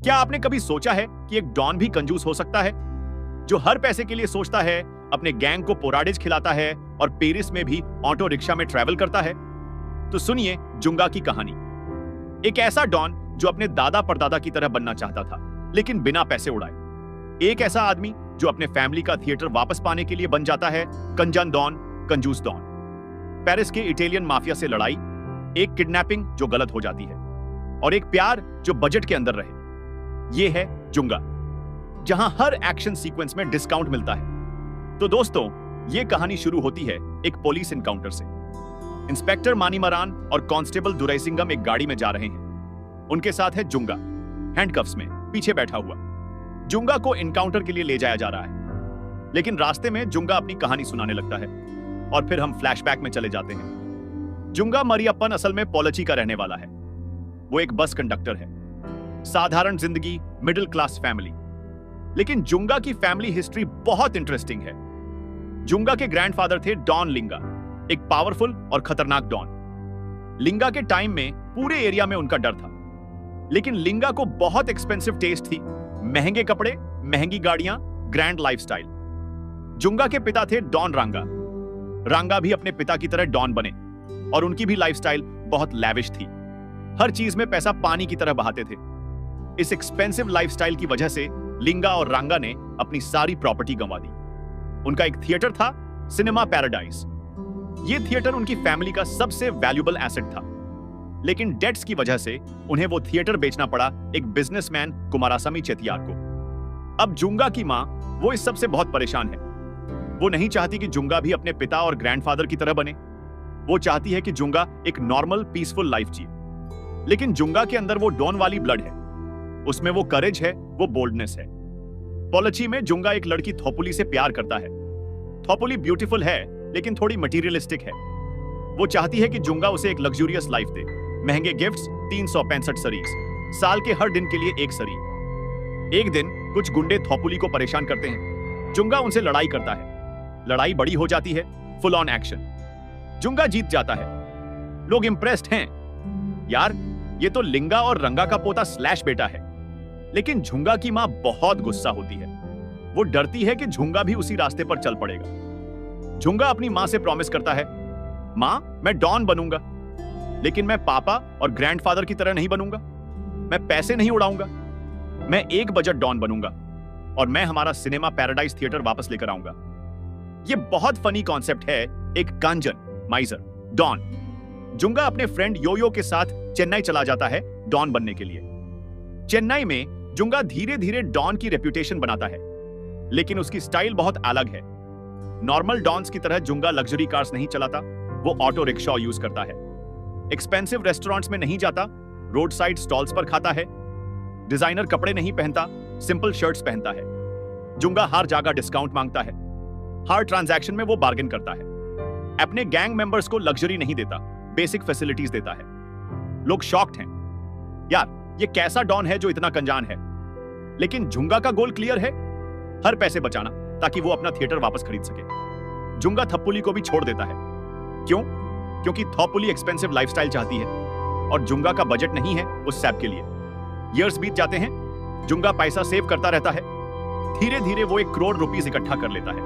क्या आपने कभी सोचा है कि एक डॉन भी कंजूस हो सकता है, जो हर पैसे के लिए सोचता है, अपने गैंग को पोराडेज खिलाता है और पेरिस में भी ऑटो रिक्शा में ट्रैवल करता है? तो सुनिए जुंगा की कहानी। एक ऐसा डॉन जो अपने दादा परदादा की तरह बनना चाहता था, लेकिन बिना पैसे उड़ाए। एक ऐसा आदमी जो अपने फैमिली का थिएटर वापस पाने के लिए बन जाता है कंजन डॉन, कंजूस डॉन। पेरिस के इटालियन माफिया से लड़ाई, एक किडनैपिंग जो गलत हो जाती है, और एक प्यार जो बजट के अंदर रहे। यह है जुंगा, जहां हर एक्शन सीक्वेंस में डिस्काउंट मिलता है। तो दोस्तों, यह कहानी शुरू होती है एक पुलिस एनकाउंटर से। इंस्पेक्टर मानीमरान और कांस्टेबल दुरैसिंगम एक गाड़ी में जा रहे हैं। उनके साथ है जुंगा, हैंडकफ्स में पीछे बैठा हुआ। जुंगा को एनकाउंटर के लिए ले जाया जा रहा है, लेकिन रास्ते में जुंगा अपनी कहानी सुनाने लगता है और फिर हम फ्लैशबैक में चले जाते हैं। जुंगा मरियप्पन असल में पोलची का रहने वाला है। वो एक बस कंडक्टर है, साधारण जिंदगी, मिडिल क्लास फैमिली। लेकिन जुंगा की फैमिली हिस्ट्री बहुत इंटरेस्टिंग है। जुंगा के ग्रैंडफादर थे डॉन लिंगा, एक पावरफुल और खतरनाक डॉन। लिंगा के टाइम में पूरे एरिया में उनका डर था, लेकिन लिंगा को बहुत एक्सपेंसिव टेस्ट थी, महंगे कपड़े, महंगी गाड़ियां, ग्रैंड लाइफस्टाइल। जुंगा के पिता थे डॉन रांगा। रांगा भी अपने पिता की तरह डॉन बने और उनकी भी लाइफस्टाइल बहुत लैविश थी। हर चीज में पैसा पानी की तरह बहाते थे। इस एक्सपेंसिव लाइफस्टाइल की वजह से लिंगा और रांगा ने अपनी सारी प्रॉपर्टी गंवा दी। उनका एक थिएटर था, सिनेमा पैराडाइज। यह थिएटर उनकी फैमिली का सबसे वैल्यूएबल एसेट था, लेकिन डेट्स की वजह से उन्हें वो थिएटर बेचना पड़ा एक बिजनेसमैन कुमारासामी चेतियार को। अब जुंगा की मां, वो इस सब से बहुत परेशान है। वो नहीं चाहती कि जुंगा भी अपने पिता और ग्रैंडफादर की तरह बने। वो चाहती है कि जुंगा एक नॉर्मल पीसफुल लाइफ जिए। लेकिन जुंगा के अंदर वो डॉन वाली ब्लड है, उसमें वो करेज है, वो बोल्डनेस है। पोलची में जुंगा एक लड़की थोपुली से प्यार करता है। थोपुली ब्यूटीफुल है, लेकिन थोड़ी मटीरियलिस्टिक है। वो चाहती है कि जुंगा उसे एक लग्जूरियस लाइफ दे, महंगे गिफ्ट्स, 365 सरीज, साल के हर दिन के लिए एक सरी। एक दिन कुछ गुंडे थोपुली को परेशान करते हैं। जुंगा उनसे लड़ाई करता है। लड़ाई बड़ी हो जाती है, फुल ऑन एक्शन। जुंगा जीत जाता है। लोग इंप्रेस्ड हैं। यार, ये तो लिंगा और रंगा का पोता स्लैश बेटा है। लेकिन झुंगा की मां बहुत गुस्सा होती है। वो डरती है कि झुंगा भी उसी रास्ते पर चल पड़ेगा। झुंगा अपनी मां से प्रॉमिस करता है, मां, मैं डॉन बनूंगा, लेकिन मैं पापा और ग्रैंडफादर की तरह नहीं बनूंगा। मैं पैसे नहीं उड़ाऊंगा। मैं एक बजट डॉन बनूंगा और मैं हमारा सिनेमा पैराडाइज थिएटर वापस लेकर आऊंगा। ये बहुत फनी कॉन्सेप्ट है, एक कांजन, माइजर, डॉन। जुंगा अपने फ्रेंड योयो के साथ चेन्नई चला जाता है डॉन बनने के लिए। चेन्नई में जुंगा धीरे धीरे डॉन की रेप्यूटेशन बनाता है, लेकिन उसकी स्टाइल बहुत अलग है। नॉर्मल डॉन्स की तरह जुंगा लग्जरी कार्स नहीं चलाता, वो ऑटो रिक्शा यूज करता है। एक्सपेंसिव रेस्टोरेंट्स में नहीं जाता, रोड साइड स्टॉल्स पर खाता है। डिजाइनर कपड़े नहीं पहनता, सिंपल शर्ट्स पहनता है। जुंगा हर जगह डिस्काउंट मांगता है। हर ट्रांजैक्शन में वो बार्गेन करता है। अपने गैंग मेंबर्स को लग्जरी नहीं देता, बेसिक फैसिलिटीज देता है। लोग शॉक्ड हैं। यार, ये कैसा डॉन है जो इतना कंजान है? लेकिन जुंगा का गोल क्लियर है, हर पैसे बचाना, ताकि वो अपना थिएटर वापस खरीद सके। जुंगा थप्पुली को भी छोड़ देता है। क्यों? क्योंकि थोपुली एक्सपेंसिव लाइफस्टाइल चाहती है और जुंगा का बजट नहीं है उस सैप के लिए। ईयर्स बीत जाते हैं, जुंगा पैसा सेव करता रहता है। धीरे धीरे वो 1 करोड़ रुपीस इकट्ठा कर लेता है।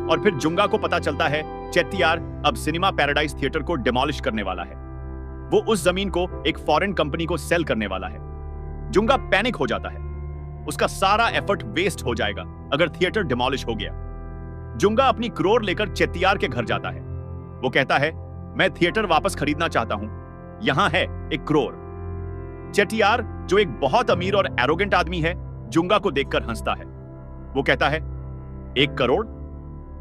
और फिर जुंगा को पता चलता है चेट्टियार अब सिनेमा पैराडाइज थिएटर को डिमोलिश करने वाला है। वो उस जमीन को एक फॉरेन कंपनी को सेल करने वाला है। जुंगा पैनिक हो जाता है। उसका सारा एफर्ट वेस्ट हो जाएगा अगर थिएटर डिमोलिश हो गया। जुंगा अपनी करोड़ लेकर चेट्टियार के घर जाता है। वो कहता है, मैं थिएटर वापस खरीदना चाहता हूं, यहां है 1 करोड़। चेट्टियार, जो एक बहुत अमीर और एरोगेंट आदमी है, जुंगा को देखकर हंसता है। वो कहता है, 1 करोड़?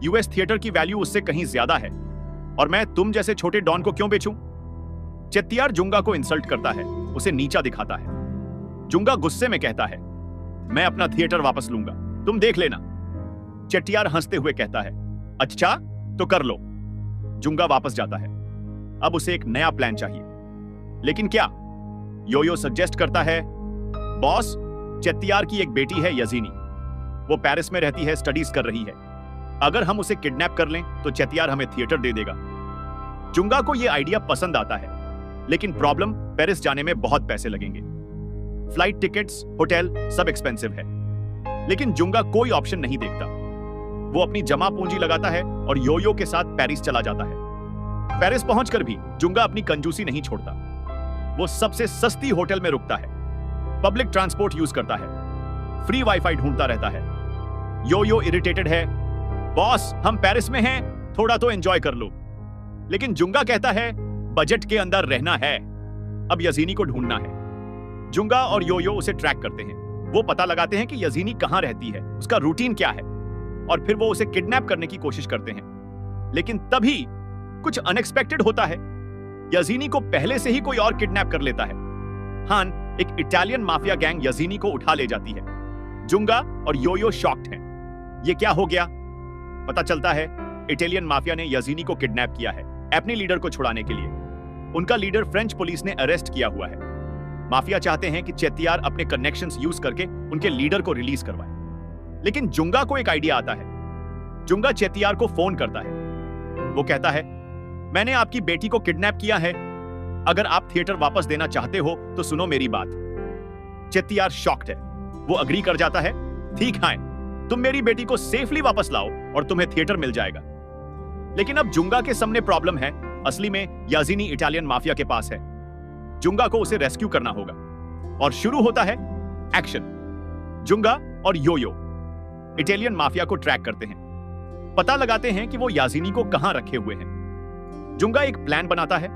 यूएस थिएटर की वैल्यू उससे कहीं ज्यादा है, और मैं तुम जैसे छोटे डॉन को क्यों बेचूं? चेट्टियार जुंगा को इंसल्ट करता है, उसे नीचा दिखाता है। जुंगा गुस्से में कहता है, मैं अपना थिएटर वापस लूंगा, तुम देख लेना। चेट्टियार हंसते हुए कहता है, अच्छा तो कर लो। जुंगा वापस जाता है। अब उसे एक नया प्लान चाहिए। लेकिन क्या? योयो सजेस्ट करता है, बॉस, चेट्टियार की एक बेटी है यजीनी। वो पेरिस में रहती है, स्टडीज कर रही है। अगर हम उसे किडनैप कर लें तो चेट्टियार हमें थिएटर दे देगा। जुंगा को यह आइडिया पसंद आता है, लेकिन प्रॉब्लम, पेरिस जाने में बहुत पैसे लगेंगे। फ्लाइट टिकट्स, होटल सब एक्सपेंसिव है। लेकिन जुंगा कोई ऑप्शन नहीं देखता। वो अपनी जमा पूंजी लगाता है और योयो के साथ पेरिस चला जाता है। पेरिस पहुंचकर भी जुंगा अपनी कंजूसी नहीं छोड़ता। वो सबसे सस्ती होटल में रुकता है, पब्लिक ट्रांसपोर्ट यूज करता है, फ्री वाईफाई ढूंढता रहता है। योयो इरिटेटेड है, बॉस हम पेरिस में हैं, थोड़ा तो एंजॉय कर लो। लेकिन जुंगा कहता है बजट के अंदर रहना है, अब यजीनी को ढूंढना है। जुंगा और योयो उसे ट्रैक करते हैं। वो पता लगाते हैं कि यजीनी कहां रहती है, उसका रूटीन क्या है, और फिर वो उसे किडनैप करने की कोशिश करते हैं। लेकिन तभी कुछ अनएक्सपेक्टेड होता है। यजीनी को पहले से ही कोई और किडनैप कर लेता है। हान, एक इटालियन माफिया गैंग यजीनी को उठा ले जाती है। जुंगा और योयो शॉक्ड हैं। ये क्या हो गया? पता चलता है इटालियन माफिया ने यजीनी को किडनैप किया है अपने लीडर को छुड़ाने के लिए। उनका लीडर फ्रेंच पुलिस ने अरेस्ट किया हुआ है। माफिया चाहते हैं कि चेतियार अपने कनेक्शंस यूज करके उनके लीडर को रिलीज करवाए। लेकिन जुंगा को एक आइडिया आता है। जुंगा चेतियार को फोन करता है। वो कहता है मैंने आपकी बेटी को किडनैप किया है, अगर आप थिएटर वापस देना चाहते हो तो सुनो मेरी बात। चेतियार शॉक्ड है। वो अग्री कर जाता है, ठीक है, तुम मेरी बेटी को सेफली वापस लाओ और तुम्हें थिएटर मिल जाएगा। लेकिन अब जुंगा के सामने प्रॉब्लम है। असली में याजीनी इटालियन माफिया के पास है। जुंगा को उसे रेस्क्यू करना होगा और शुरू होता है एक्शन। जुंगा और योयो इटालियन माफिया को ट्रैक करते हैं, पता लगाते हैं कि वो याजीनी को कहां रखे हुए हैं। जुंगा एक प्लान बनाता है।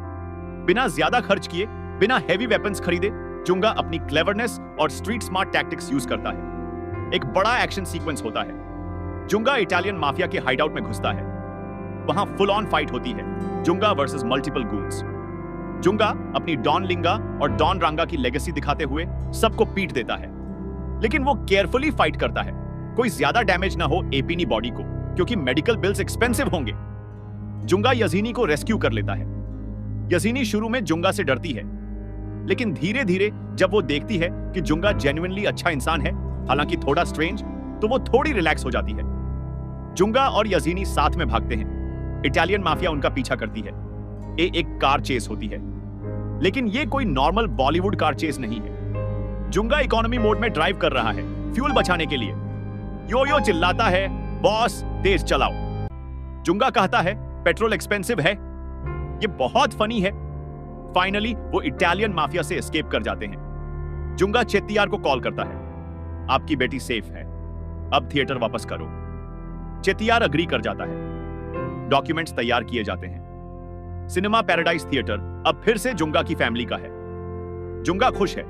बिना ज्यादा खर्च किए, बिना हेवी वेपन्स खरीदे, जुंगा अपनी क्लेवरनेस और स्ट्रीट स्मार्ट टैक्टिक्स यूज करता है। एक बड़ा एक्शन सीक्वेंस होता है। जुंगा इटालियन माफिया के हाइडआउट में घुसता है। वहां फुल ऑन फाइट होती है, जुंगा वर्सेस मल्टीपल गून्स। जुंगा अपनी डॉन लिंगा और डॉन रांगा की लेगेसी दिखाते हुए सबको पीट देता है। लेकिन वो केयरफुली फाइट करता है, कोई ज्यादा डैमेज ना हो एपीनी बॉडी को, क्योंकि मेडिकल बिल्स एक्सपेंसिव होंगे। जुंगा यजीनी को रेस्क्यू कर लेता है। यजीनी शुरू में जुंगा से डरती है, लेकिन धीरे धीरे जब वो देखती है कि जुंगा जेन्युइनली अच्छा इंसान है, हालांकि थोड़ा स्ट्रेंज, तो वो थोड़ी रिलैक्स हो जाती है। जुंगा और यजीनी साथ में भागते हैं। इटालियन माफिया उनका पीछा करती है। एक कार चेस होती है, लेकिन ये कोई नॉर्मल बॉलीवुड कार चेस नहीं है। जुंगा इकोनॉमी मोड में ड्राइव कर रहा है, फ्यूल बचाने के लिए। योयो चिल्लाता है, बॉस तेज चलाओ। जुंगा कहता है पेट्रोल एक्सपेंसिव है। ये बहुत फनी है। फाइनली वो इटालियन माफिया से एस्केप कर जाते हैं। जुंगा चेतियार को कॉल करता है, आपकी बेटी सेफ है, अब थिएटर वापस करो। चेतियार अग्री कर जाता है। डॉक्यूमेंट्स तैयार किए जाते हैं। सिनेमा पैराडाइज थिएटर अब फिर से जुंगा की फैमिली का है। जुंगा खुश है,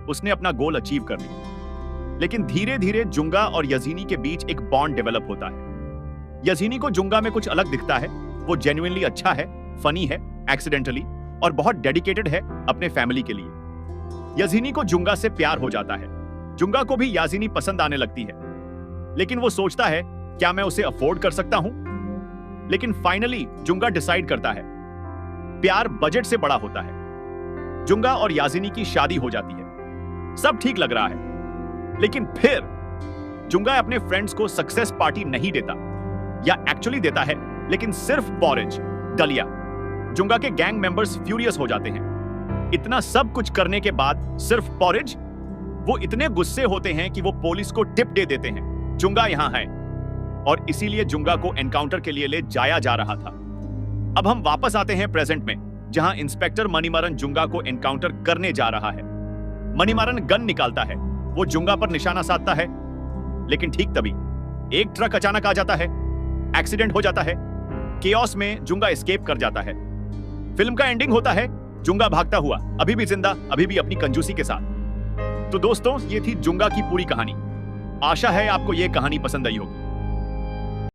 उसने अपना गोल अचीव कर लिया। लेकिन धीरे धीरे जुंगा और यजीनी के बीच एक बॉन्ड डेवलप होता है। यजीनी को जुंगा में कुछ अलग दिखता है। वो जेन्युइनली अच्छा है, फनी है, एक्सीडेंटली, और बहुत डेडिकेटेड है अपने फैमिली के लिए। यजीनी को जुंगा से प्यार हो जाता है। जुंगा को भी याजीनी पसंद आने लगती है, लेकिन वो सोचता है क्या मैं उसे अफोर्ड कर सकता हूं। लेकिन फाइनली जुंगा डिसाइड करता है, प्यार बजट से बड़ा होता है। जुंगा और याजीनी की शादी हो जाती है। सब ठीक लग रहा है। लेकिन फिर जुंगा अपने फ्रेंड्स को सक्सेस पार्टी नहीं देता, या एक्चुअली देता है, लेकिन सिर्फ पॉरेज, दलिया। जुंगा के गैंग मेंबर्स फ्यूरियस हो जाते हैं। इतना सब कुछ करने के बाद सिर्फ पॉरेज? वो इतने गुस्से होते हैं कि वो पुलिस को टिप दे देते हैं, जुंगा यहां है, और इसीलिए जुंगा को एनकाउंटर के लिए ले जाया जा रहा था। अब हम वापस आते हैं प्रेजेंट में, जहां इंस्पेक्टर मणिमारन जुंगा को एनकाउंटर करने जा रहा है। मणिमारन गन निकालता है, वो जुंगा पर निशाना साधता है। लेकिन ठीक तभी एक ट्रक अचानक आ जाता है, एक्सीडेंट हो जाता है। केओस में जुंगा एस्केप कर जाता है। फिल्म का एंडिंग होता है जुंगा भागता हुआ, अभी भी जिंदा, अभी भी अपनी कंजूसी के साथ। तो दोस्तों, ये थी जुंगा की पूरी कहानी। आशा है आपको यह कहानी पसंद आई होगी।